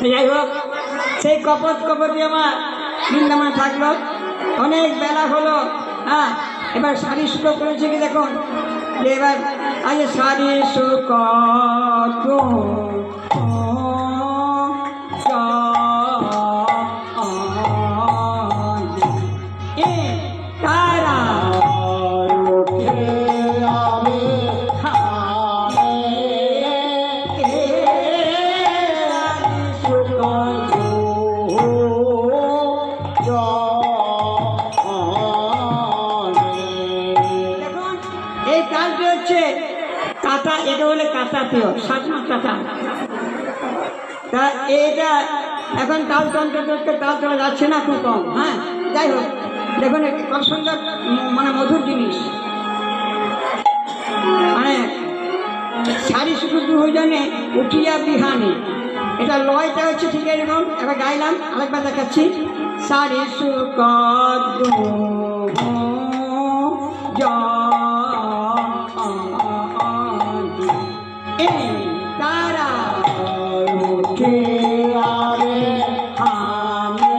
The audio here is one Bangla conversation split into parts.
যাই হোক, সেই কপট কপটি আমার বৃন্দাবন থাকলো, অনেক বেলা হলো। হ্যাঁ, এবার শাড়ি শুকো করেছে কি দেখুন, যে এবার আজ শাড়ি শুকো তা এইটা এখন তালতন্ত্র তাল চলা যাচ্ছে না, খুব কম। হ্যাঁ, যাই হোক, দেখুন কত সুন্দর মানে মধুর জিনিস, মানে শাড়ি শুধু দুজনে উঠিয়া বিহানে, এটা লয়টা হচ্ছে ঠিক এরকম। এবার গাইলাম, আরেকবার দেখাচ্ছি। শাড়ি শুক তারা উঠে আরে হামে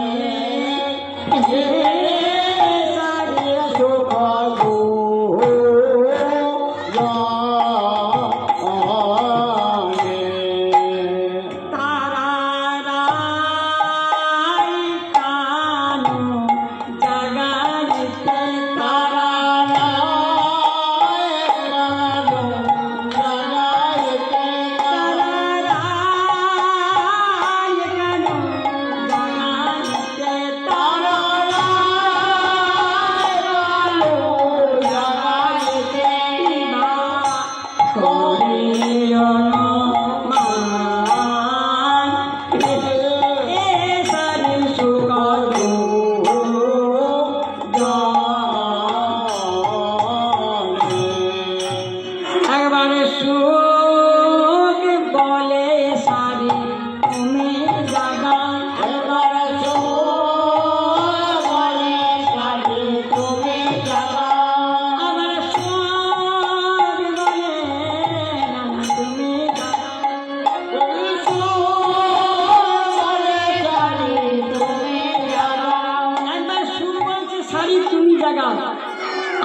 শাড়ি শুক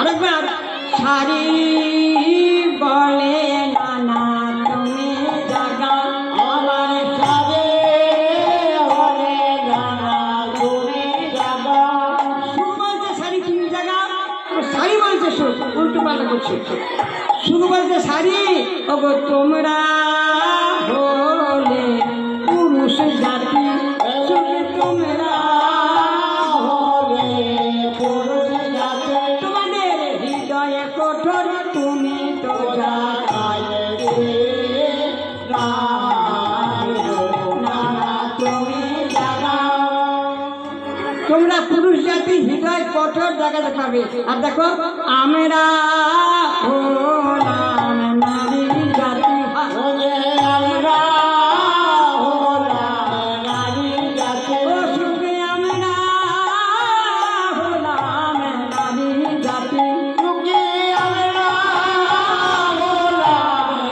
আরেকবার শাড়ি বলে নানা তুমি জাগা, আমার শাড়ি বলে নানা তুমি জাগা। শুরু বলছে শাড়ি তুমি জাগা, শাড়ি বলছে সুখ, উল্টো পাল্টা করছে। শুরু বলছে শাড়ি, ওগো তোমরা হলে পুরুষ জাতি, তোমরা কঠোর তুমি তো তোমরা পুরুষ জাতি হৃদয় কঠোর জায়গাতে পাবে। আর দেখো আমরা হলাম নারী জাতি, আমরা হলাম নারী জাতি, আমরা হলাম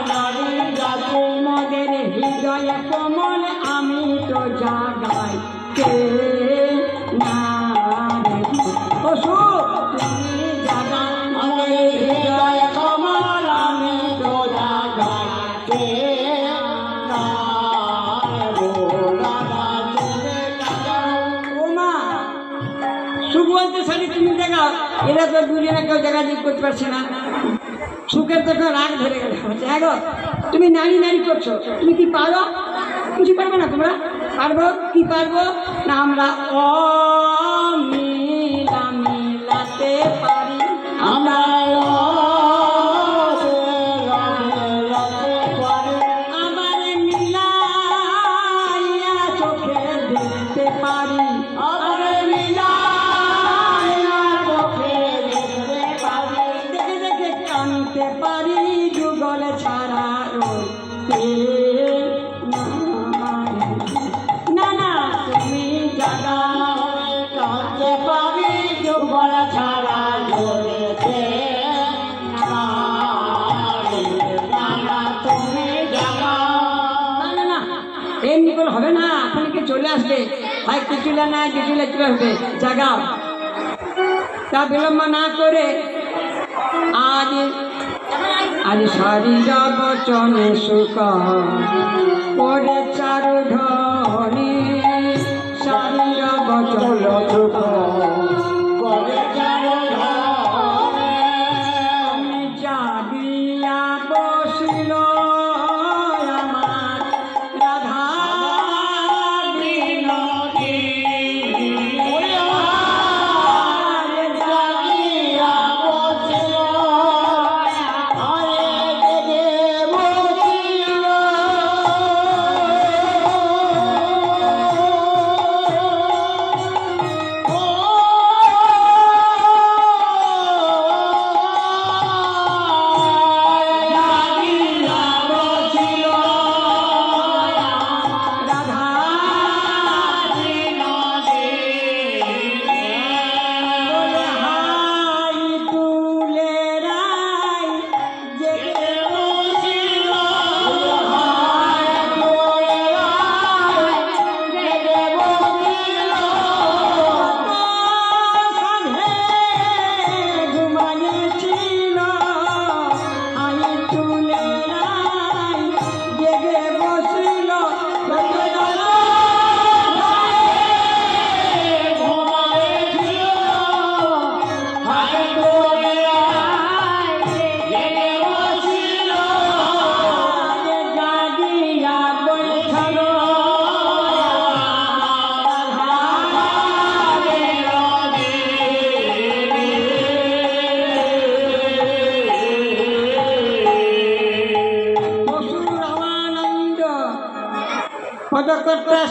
নারী জাতি। হৃদয় কমল আমি তো জাগাই কে না তুমি জাগা, হৃদয় কমল আমি তো জাগাই কে না। সুখ বলতে শাড়ি তুমি জাগাও, এরা তো দুজনে কেউ জায়গা দিক করতে পারছে না। সুখের তো রাগ ধরে গেল। গো তুমি নারী নারী করছো, তুমি কি পারো? কিছু পারবে না তোমরা? পারবো কি পারবো না, আমরা মিলাতে পারি, আমরা আবার মিলাইয়া চোখে দেখতে পারি, আবার মিলাইয়া চোখে দেখতে পারি, দেখে দেখে কানতে পারি, যুগল ছাড়া না না তুমি জাগা, হবে না, এখনকে চলে আসবে, ভাই কিছুলা না কিছুলা চলে আসবে, জাগাও। তা বিলম্ব না করে আজ সারিয়া বচনে সুখ পরে চারু ধনী, সারিয়া বচন সুখ পরে চারু ধনী, জাগিয়া বসিল আমার রাধা বিনোদী।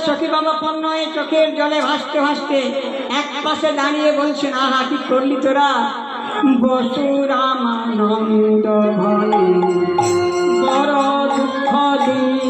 সখী বাবা পণ্যে চোখের জলে ভাসতে ভাসতে এক পাশে দাঁড়িয়ে বলছেন, আহা কি করলি তোরা, বসুরামানন্দ ভয়ে বড় দুঃখ দিয়ে